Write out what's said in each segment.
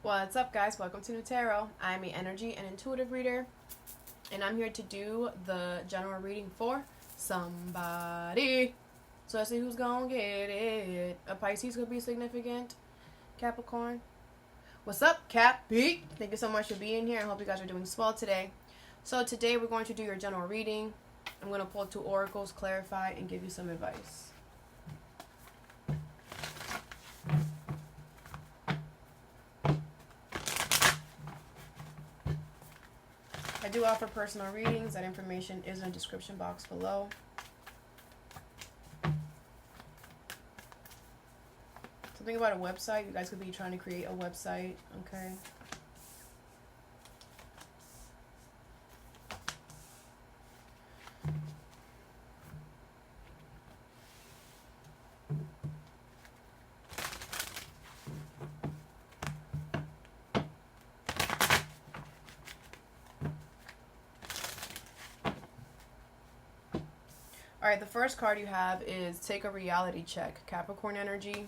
What's up, guys? Welcome to Nutarot. I'm an energy and intuitive reader, and I'm here to do the general reading for somebody. So let's see who's gonna get it. A Pisces could be significant. Capricorn. What's up, Cappy? Thank you so much for being here. I hope you guys are doing swell today. So today we're going to do your general reading. I'm going to pull 2 oracles, clarify, and give you some advice. I do offer personal readings. That information is in the description box below. Something about a website. You guys could be trying to create a website, okay? Alright, the first card you have is take a reality check. Capricorn energy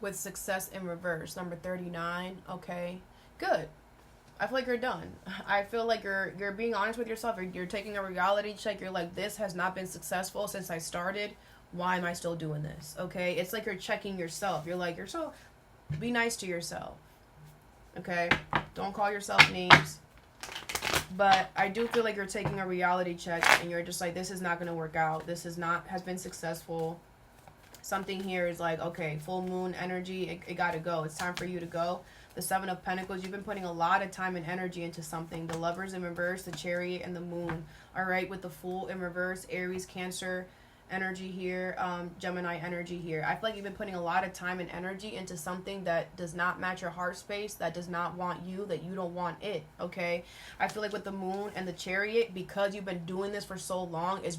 with success in reverse. Number 39. Okay, good. I feel like you're done. I feel like you're being honest with yourself. You're taking a reality check. You're like, this has not been successful since I started. Why am I still doing this? Okay, it's like you're checking yourself. You're like, be nice to yourself. Okay, don't call yourself names. But I do feel like you're taking a reality check and you're just like, this is not going to work out. This has been successful. Something here is like, okay, full moon energy, it got to go. It's time for you to go. The 7 of Pentacles, you've been putting a lot of time and energy into something. The Lovers in reverse, the Chariot, and the Moon. All right, with the Fool in reverse, Aries, Cancer energy here, Gemini energy here. I feel like you've been putting a lot of time and energy into something that does not match your heart space, that does not want you, that you don't want it, okay? I feel like with the Moon and the Chariot, because you've been doing this for so long, it's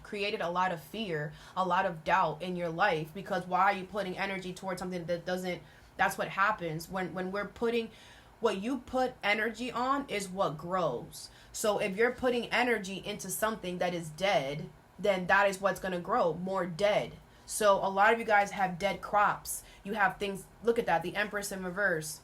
created a lot of fear, a lot of doubt in your life, because why are you putting energy towards something that doesn't, that's what happens when we're putting, what you put energy on is what grows. So if you're putting energy into something that is dead, then that is what's going to grow, more dead. So a lot of you guys have dead crops. You have things, look at that, the Empress in reverse.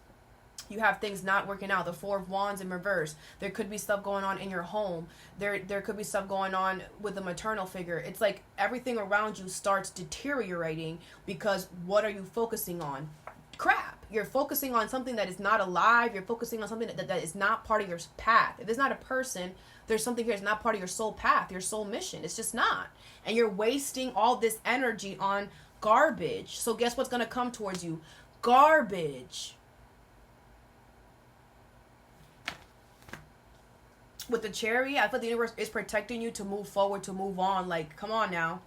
You have things not working out, the 4 of Wands in reverse. There could be stuff going on in your home. There could be stuff going on with the maternal figure. It's like everything around you starts deteriorating because what are you focusing on? Crap. You're focusing on something that is not alive. You're focusing on something that is not part of your path. If it's not a person, there's something here that's not part of your soul path, your soul mission. It's just not. And you're wasting all this energy on garbage. So guess what's going to come towards you? Garbage. With the Chariot, I feel the universe is protecting you to move forward, to move on. Like, come on now.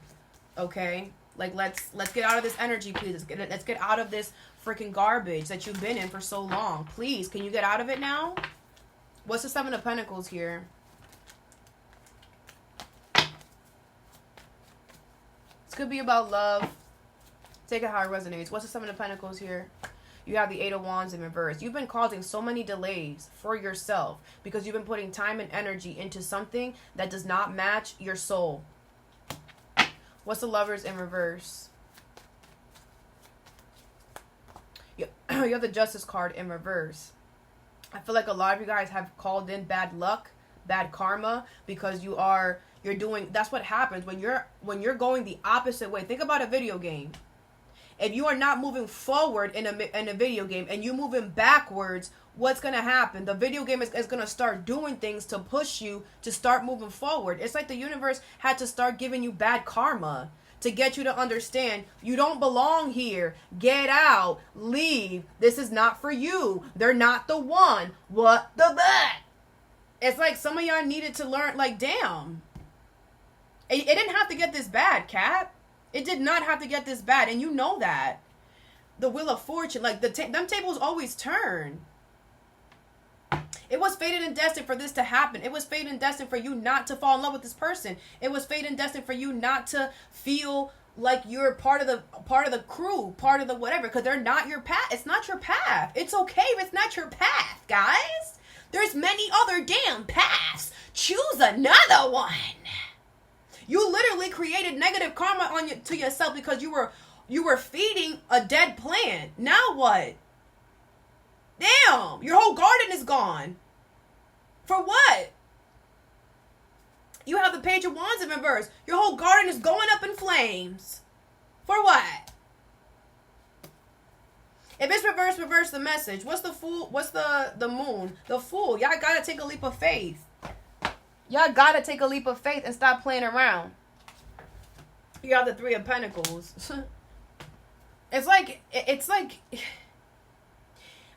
Okay? Like, let's get out of this energy, please. Let's get out of this freaking garbage that you've been in for so long. Please, can you get out of it now? What's the 7 of Pentacles here? Could be about love. Take it how it resonates. What's the 7 of Pentacles here? You have the 8 of Wands in reverse. You've been causing so many delays for yourself because you've been putting time and energy into something that does not match your soul. What's the Lovers in reverse? You have the Justice card in reverse. I feel like a lot of you guys have called in bad luck, bad karma, because you're doing, that's what happens when you're going the opposite way. Think about a video game. If you are not moving forward in a video game and you're moving backwards, what's going to happen? The video game is going to start doing things to push you to start moving forward. It's like the universe had to start giving you bad karma to get you to understand you don't belong here. Get out. Leave. This is not for you. They're not the one. What the that? It's like some of y'all needed to learn, like, damn. It didn't have to get this bad, Cap. It did not have to get this bad, and you know that. The Wheel of Fortune, like, them tables always turn. It was fated and destined for this to happen. It was fated and destined for you not to fall in love with this person. It was fated and destined for you not to feel like you're part of the crew, part of the whatever, because they're not your path. It's not your path. It's okay if it's not your path, guys. There's many other damn paths. Choose another one. You literally created negative karma to yourself because you were feeding a dead plant. Now what? Damn, your whole garden is gone. For what? You have the Page of Wands in reverse. Your whole garden is going up in flames. For what? If it's reverse, reverse the message. What's the Fool? What's the Moon? The Fool. Y'all gotta take a leap of faith. Y'all gotta take a leap of faith and stop playing around. You have the Three of Pentacles. It's like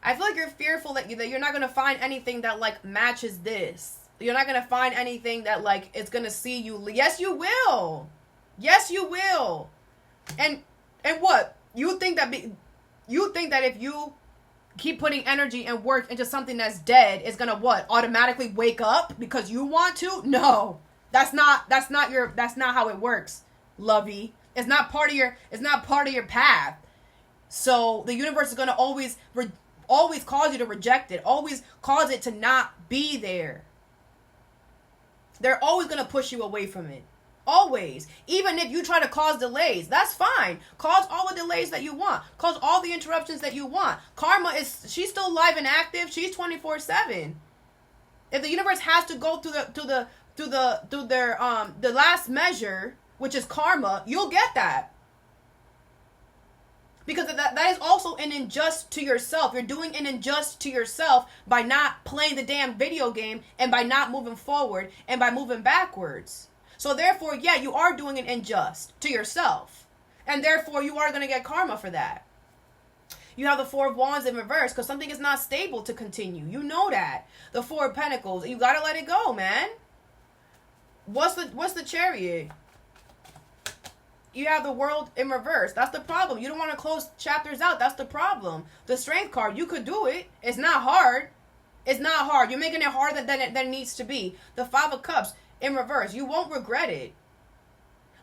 I feel like you're fearful that you're not gonna find anything that like matches this. You're not gonna find anything that like it's gonna see you. Yes, you will. Yes, you will. And what you think that if you keep putting energy and work into something that's dead, it's gonna what? Automatically wake up because you want to? No, that's not how it works, lovey. It's not part of your path. So the universe is gonna always cause you to reject it. Always cause it to not be there. They're always gonna push you away from it. Always. Even if you try to cause delays, that's fine. Cause all the delays that you want. Cause all the interruptions that you want. Karma she's still live and active. She's 24/7. If the universe has to go through the last measure, which is karma, you'll get that. Because that is also an injustice to yourself. You're doing an injustice to yourself by not playing the damn video game and by not moving forward and by moving backwards. So therefore, yeah, you are doing an injustice to yourself. And therefore, you are going to get karma for that. You have the Four of Wands in reverse because something is not stable to continue. You know that. The Four of Pentacles. You got to let it go, man. What's the Chariot? You have the World in reverse. That's the problem. You don't want to close chapters out. That's the problem. The Strength card, you could do it. It's not hard. It's not hard. You're making it harder than it needs to be. The Five of Cups in reverse. You won't regret it.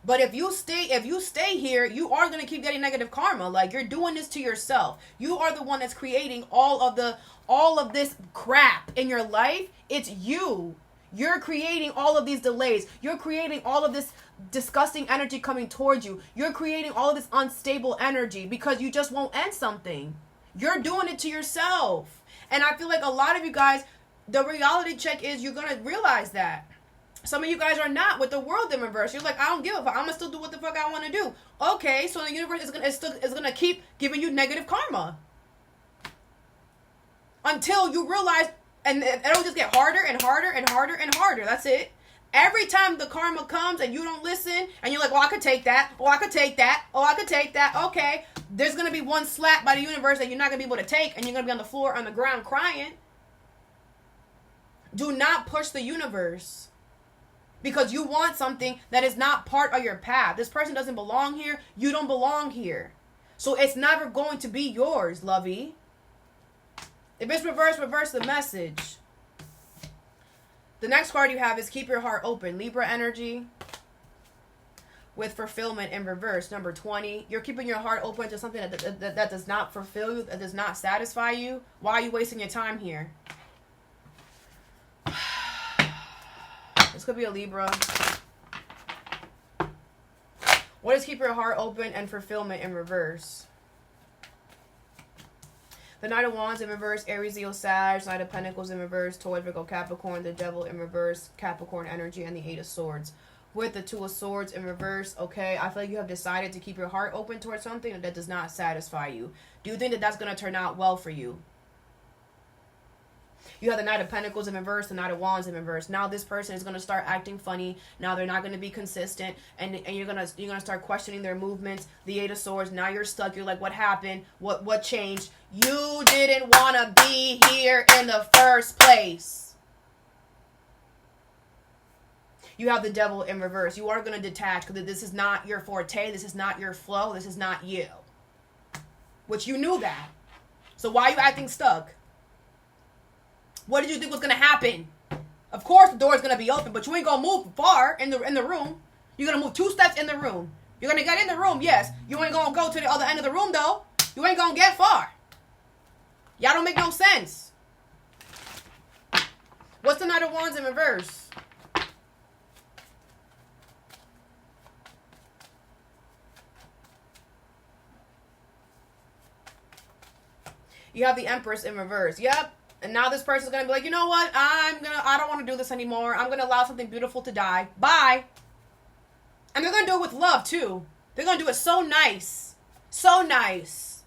But if you stay here, you are going to keep getting negative karma. Like, you're doing this to yourself. You are the one that's creating all of this crap in your life. It's you. You're creating all of these delays. You're creating all of this disgusting energy coming towards you. You're creating all of this unstable energy because you just won't end something. You're doing it to yourself. And I feel like a lot of you guys, the reality check is you're going to realize that. Some of you guys are not with the World in reverse. You're like, I don't give a fuck. I'm going to still do what the fuck I want to do. Okay, so the universe is going to keep giving you negative karma. Until you realize, and it'll just get harder and harder and harder and harder. That's it. Every time the karma comes and you don't listen, and you're like, oh, I could take that. Oh, I could take that. Oh, I could take that. Okay. There's going to be one slap by the universe that you're not going to be able to take, and you're going to be on the floor, on the ground, crying. Do not push the universe. Because you want something that is not part of your path. This person doesn't belong here. You don't belong here. So it's never going to be yours, lovey. If it's reverse, reverse the message. The next card you have is Keep Your Heart Open. Libra energy with fulfillment in reverse. Number 20. You're keeping your heart open to something that does not fulfill you, that does not satisfy you. Why are you wasting your time here? This could be a Libra. What is Keep Your Heart Open and fulfillment in reverse? The Knight of Wands in reverse, Aries, Leo, Sag, Knight of Pentacles in reverse, Taurus, Virgo, Capricorn, the Devil in reverse, Capricorn energy, and the Eight of Swords. With the Two of Swords in reverse, okay, I feel like you have decided to keep your heart open towards something that does not satisfy you. Do you think that that's going to turn out well for you? You have the Knight of Pentacles in reverse, the Knight of Wands in reverse. Now this person is going to start acting funny. Now they're not going to be consistent, and you're gonna start questioning their movements. The Eight of Swords. Now you're stuck. You're like, what happened? What changed? You didn't want to be here in the first place. You have the Devil in reverse. You are going to detach because this is not your forte. This is not your flow. This is not you. Which you knew that. So why are you acting stuck? What did you think was going to happen? Of course the door is going to be open, but you ain't going to move far in the room. You're going to move 2 steps in the room. You're going to get in the room, yes. You ain't going to go to the other end of the room, though. You ain't going to get far. Y'all don't make no sense. What's the Knight of Wands in reverse? You have the Empress in reverse. Yep. And now this person's going to be like, you know what? I don't want to do this anymore. I'm going to allow something beautiful to die. Bye. And they're going to do it with love, too. They're going to do it so nice. So nice.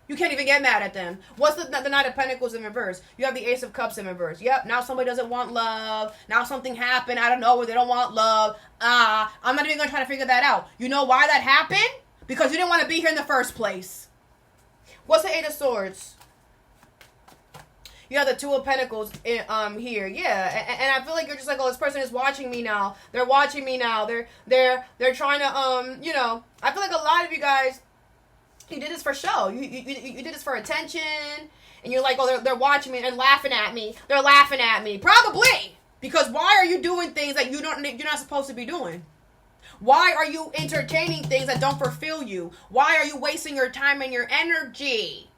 You can't even get mad at them. What's the Knight of Pentacles in reverse? You have the Ace of Cups in reverse. Yep, now somebody doesn't want love. Now something happened. I don't know where they don't want love. I'm not even going to try to figure that out. You know why that happened? Because you didn't want to be here in the first place. What's the Eight of Swords? You have the Two of Pentacles here, yeah, and I feel like you're just like, oh, this person is watching me now. They're watching me now. They're trying to you know. I feel like a lot of you guys, you did this for show. You did this for attention, and you're like, oh, they're watching me and laughing at me. They're laughing at me, probably because why are you doing things that you're not supposed to be doing? Why are you entertaining things that don't fulfill you? Why are you wasting your time and your energy?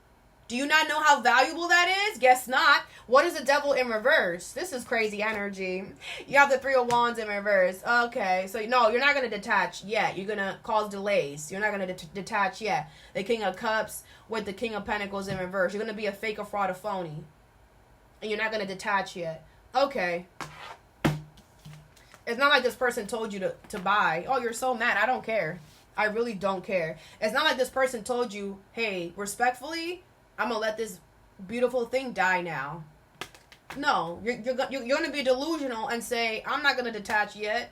Do you not know how valuable that is? Guess not. What is the Devil in reverse? This is crazy energy. You have the Three of Wands in reverse. Okay, so no, you're not going to detach yet. You're going to cause delays. You're not going to detach yet. The King of Cups with the King of Pentacles in reverse. You're going to be a fake, a fraud, a phony. And you're not going to detach yet. Okay. It's not like this person told you to buy. Oh, you're so mad. I don't care. I really don't care. It's not like this person told you, hey, respectfully, I'm going to let this beautiful thing die now. No, you're going to be delusional and say, I'm not going to detach yet.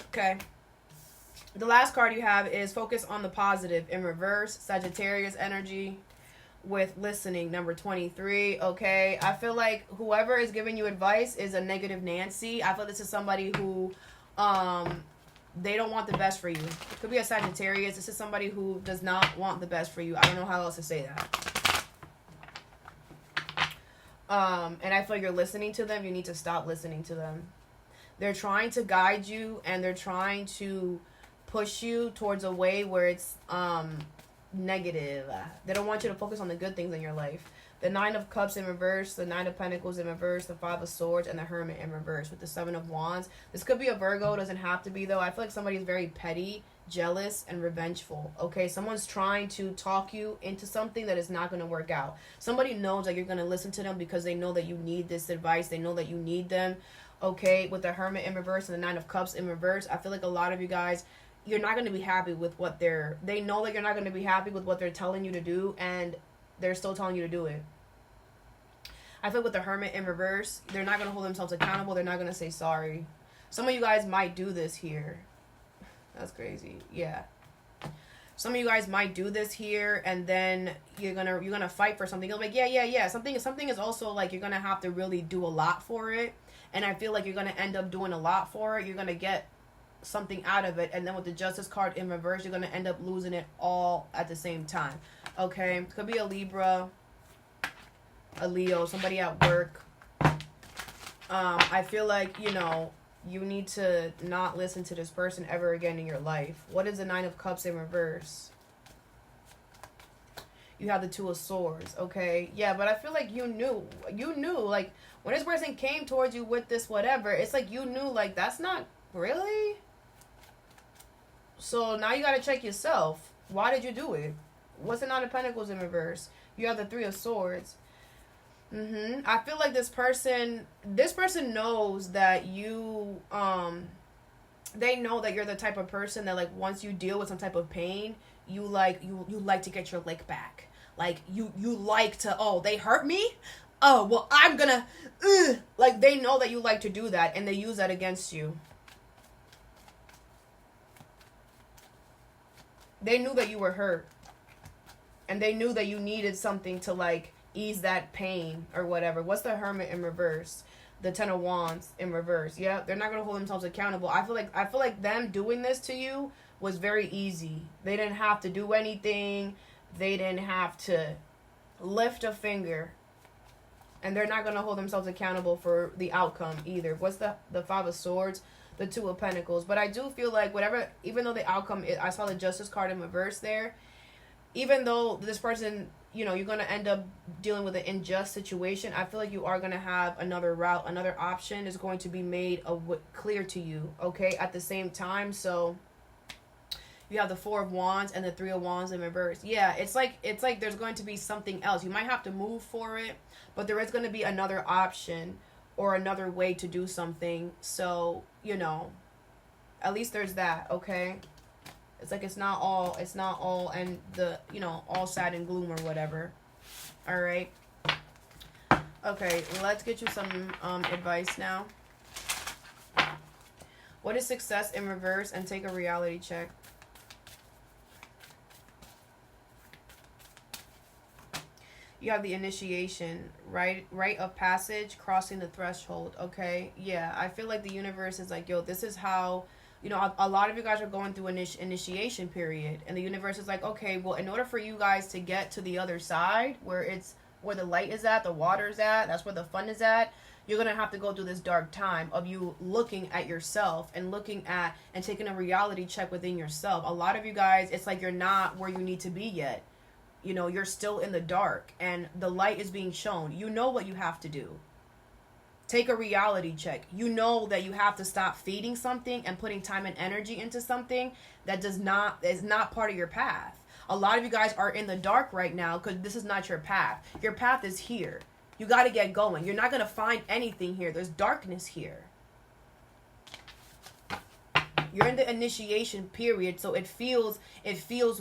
Okay. The last card you have is Focus on the Positive in reverse, Sagittarius energy with listening, number 23. Okay. I feel like whoever is giving you advice is a negative Nancy. I feel this is somebody who, they don't want the best for you. It could be a Sagittarius. This is somebody who does not want the best for you. I don't know how else to say that. And I feel like you're listening to them. You need to stop listening to them. They're trying to guide you, and they're trying to push you towards a way where it's negative. They don't want you to focus on the good things in your life. The Nine of Cups in reverse, the Nine of Pentacles in reverse, the Five of Swords, and the Hermit in reverse with the Seven of Wands. This could be a Virgo. It doesn't have to be, though. I feel like somebody is very petty, jealous, and revengeful. Okay, someone's trying to talk you into something that is not going to work out. Somebody knows that you're going to listen to them because they know that you need this advice. They know that you need them. Okay, with the Hermit in reverse and the Nine of Cups in reverse, I feel like a lot of you guys, you're not going to be happy with what they know that you're not going to be happy with what they're telling you to do, and they're still telling you to do it. I feel with the Hermit in reverse, they're not going to hold themselves accountable. They're not going to say sorry. Some of you guys might do this here. That's crazy. Yeah. Some of you guys might do this here, and then you're gonna fight for something. You're like, yeah. Something is also like you're gonna have to really do a lot for it, and I feel like you're gonna end up doing a lot for it. You're gonna get something out of it, and then with the Justice card in reverse, you're gonna end up losing it all at the same time. Okay, could be a Libra, a Leo, somebody at work. I feel like, you need to not listen to this person ever again in your life. What is the Nine of Cups in reverse? You have the Two of Swords, okay? Yeah, but I feel like you knew, like, when this person came towards you with this whatever, it's like you knew, like, that's not really. So now you got to check yourself. Why did you do it? What's the Nine of Pentacles in reverse? You have the Three of Swords. I feel like this person knows that you, they know that you're the type of person that, like, once you deal with some type of pain, you like to get your lick back. Like, you like to, oh, they hurt me? Oh, well, I'm gonna, like, they know that you like to do that, and they use that against you. They knew that you were hurt, and they knew that you needed something to, like, ease that pain or whatever. What's the Hermit in reverse? The Ten of Wands in reverse. Yeah, they're not gonna hold themselves accountable. I feel like them doing this to you was very easy. They didn't have to do anything. They didn't have to lift a finger, and they're not gonna hold themselves accountable for the outcome either. What's the Five of Swords? The Two of Pentacles. But I do feel like whatever, even though the outcome is, I saw the Justice card in reverse there. Even though this person, you're going to end up dealing with an unjust situation, I feel like you are going to have another route, another option is going to be made clear to you, okay, at the same time. So You have the Four of Wands and the Three of Wands in reverse. Yeah, it's like there's going to be something else. You might have to move for it, but there is going to be another option or another way to do something. So, you know, at least there's that, okay? It's like it's not all and the, you know, all sad and gloom or whatever. All right. Okay, let's get you some advice now. What is success in reverse? And take a reality check. You have the initiation, rite of passage, crossing the threshold, okay? Yeah, I feel like the universe is like, yo, this is how, you know, a lot of you guys are going through an initiation period. And the universe is like, okay, well, in order for you guys to get to the other side, where the light is at, the water is at, that's where the fun is at, you're going to have to go through this dark time of you looking at yourself and looking at and taking a reality check within yourself. A lot of you guys, it's like you're not where you need to be yet. You know, you're still in the dark and the light is being shown. You know what you have to do. Take a reality check. You know that you have to stop feeding something and putting time and energy into something that is not part of your path. A lot of you guys are in the dark right now because this is not your path. Your path is here. You got to get going. You're not going to find anything here. There's darkness here. You're in the initiation period, so it feels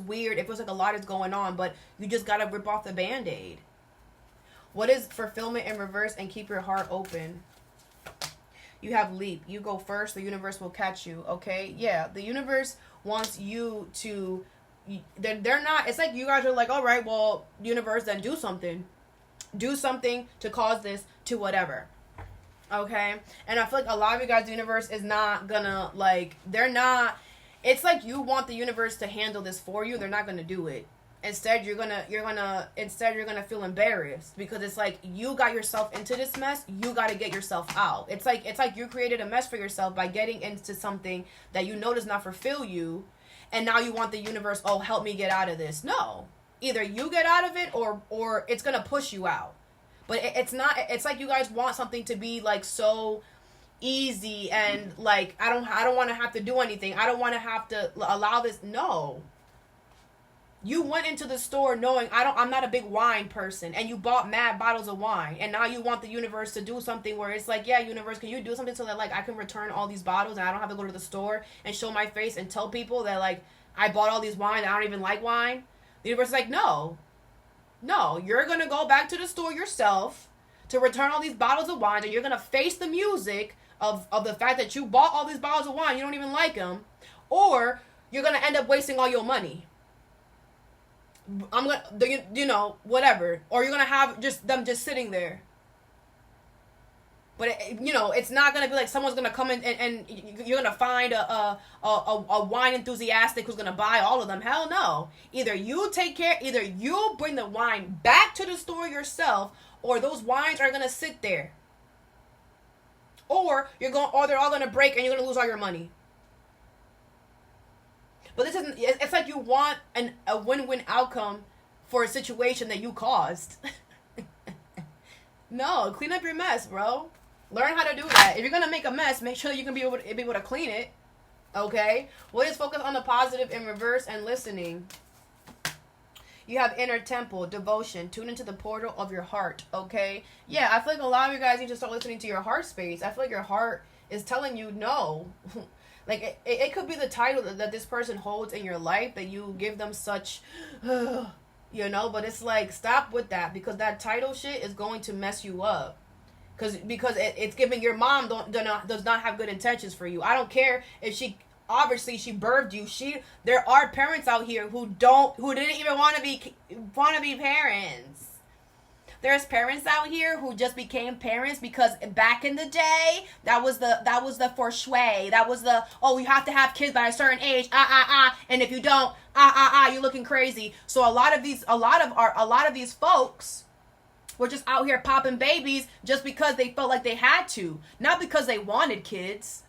weird. It feels like a lot is going on, but you just got to rip off the Band-Aid. What is fulfillment in reverse? And keep your heart open. You have leap. You go first. The universe will catch you, okay? Yeah, the universe wants you to... They're not... It's like you guys are like, all right, well, universe, then do something. Do something to cause this to whatever. Okay? And I feel like a lot of you guys, the universe is not gonna, like, they're not... It's like you want the universe to handle this for you. They're not gonna do it. Instead, you're gonna feel embarrassed because it's like you got yourself into this mess. You got to get yourself out. It's like you created a mess for yourself by getting into something that you know does not fulfill you, and now you want the universe, oh, help me get out of this. No, either you get out of it or it's gonna push you out. But it's not. It's like you guys want something to be like so easy and like I don't want to have to do anything. I don't want to have to allow this. No. You went into the store knowing I'm not a big wine person, and you bought mad bottles of wine, and now you want the universe to do something where it's like, yeah, universe, can you do something so that like I can return all these bottles and I don't have to go to the store and show my face and tell people that like I bought all these wine and I don't even like wine? The universe is like, no, you're gonna go back to the store yourself to return all these bottles of wine, and you're gonna face the music of the fact that you bought all these bottles of wine, you don't even like them, or you're gonna end up wasting all your money. I'm gonna, you know, whatever. Or you're gonna have them sitting there. But you know, it's not gonna be like someone's gonna come in and you're gonna find a wine enthusiastic who's gonna buy all of them. Hell no. Either you bring the wine back to the store yourself, or those wines are gonna sit there. Or they're all gonna break and you're gonna lose all your money. But this isn't, it's like you want a win-win outcome for a situation that you caused. No, clean up your mess, bro. Learn how to do that. If you're going to make a mess, make sure that you can be able to clean it. Okay? What is focus on the positive in reverse and listening? You have inner temple, devotion, tune into the portal of your heart. Okay? Yeah, I feel like a lot of you guys need to start listening to your heart space. I feel like your heart is telling you no. Like, it could be the title that this person holds in your life that you give them such, you know, but it's like, stop with that, because that title shit is going to mess you up. Because it's giving your mom does not have good intentions for you. I don't care if she birthed you. There are parents out here who didn't even want to be parents. There's parents out here who just became parents because back in the day, that was the feng shui. That was the, oh, you have to have kids by a certain age. And if you don't, you're looking crazy. So a lot of these folks were just out here popping babies just because they felt like they had to, not because they wanted kids.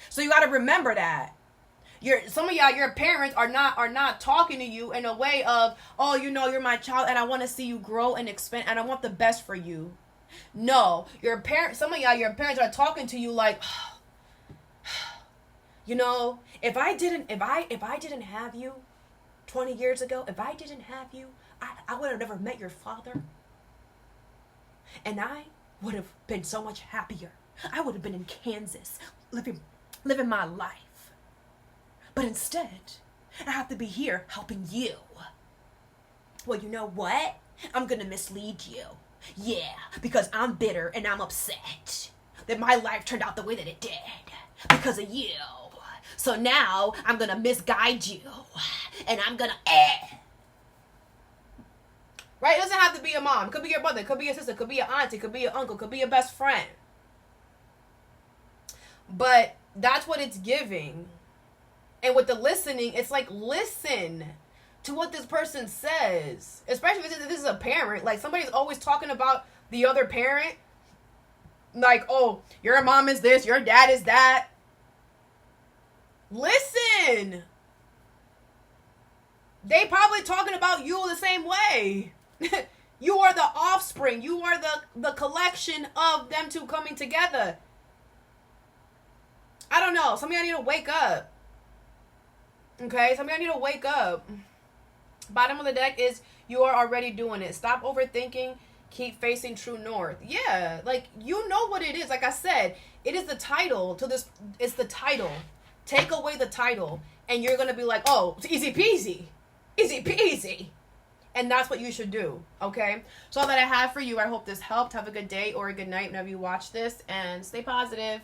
So you got to remember that. Some of your parents are not talking to you in a way of, oh, you know, you're my child and I want to see you grow and expand and I want the best for you. No, your parents are talking to you like, You know, if I didn't have you 20 years ago, if I didn't have you, I would have never met your father. And I would have been so much happier. I would have been in Kansas, living my life. But instead, I have to be here helping you. Well, you know what? I'm gonna mislead you. Yeah, because I'm bitter and I'm upset that my life turned out the way that it did because of you. So now I'm gonna misguide you and I'm gonna Right? It doesn't have to be a mom. It could be your brother. It could be your sister. It could be your auntie. It could be your uncle. It could be your best friend. But that's what it's giving. And with the listening, it's like, listen to what this person says. Especially if this is a parent. Like, somebody's always talking about the other parent. Like, oh, your mom is this. Your dad is that. Listen. They probably talking about you the same way. You are the offspring. You are the collection of them two coming together. I don't know. Some of y'all need to wake up. Okay? Some of y'all need to wake up. Bottom of the deck is you are already doing it. Stop overthinking. Keep facing true north. Yeah. Like, you know what it is. Like I said, it is the title to this. It's the title. Take away the title. And you're going to be like, oh, it's easy peasy. Easy peasy. And that's what you should do, okay? So all that I have for you, I hope this helped. Have a good day or a good night whenever you watch this, and stay positive.